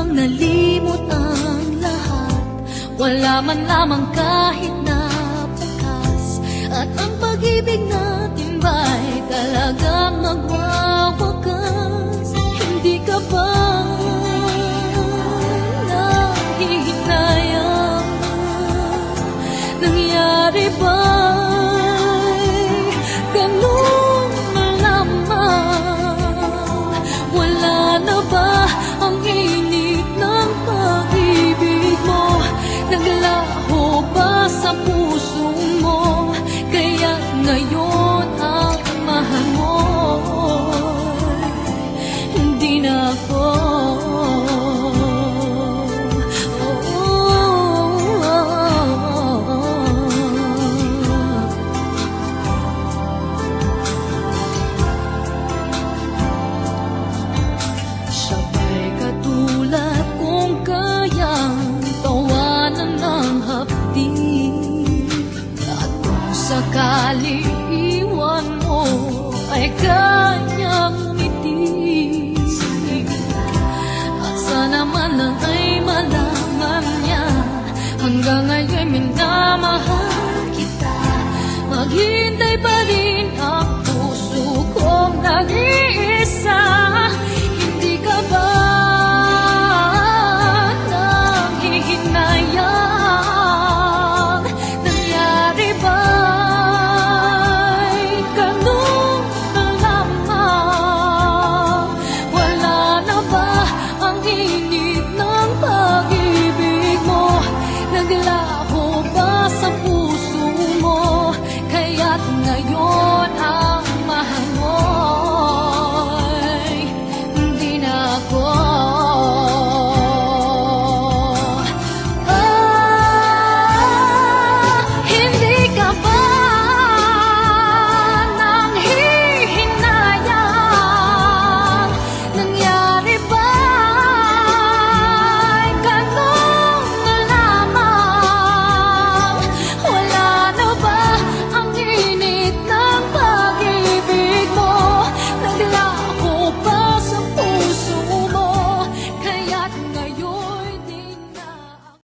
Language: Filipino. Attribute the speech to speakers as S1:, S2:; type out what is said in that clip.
S1: bang nalimot ang lahat? Wala man lamang kahit na pagkas. At ang pag-ibig natin ba'y talagang magwawakas? Hindi ka ba nahihinayang? Nangyari ba'y ganun na lamang? Wala na ba ang init ng pag-ibig mo? Naglaho ba sa puso mo? Kaya ngayon ang mahal mo hindi na ako. Sabay katulad kung kayang tawanan ng hapdi. At kung sakali iwan mo ay kanyang umiti. At sana man lang ay malaman niya hanggang ngayon minamahal kita. Maghintay pa rin ang puso kong nag-iisa. Hindi ka ba nanghihinayang? Nangyari ba'y ganun na lamang? Wala na ba ang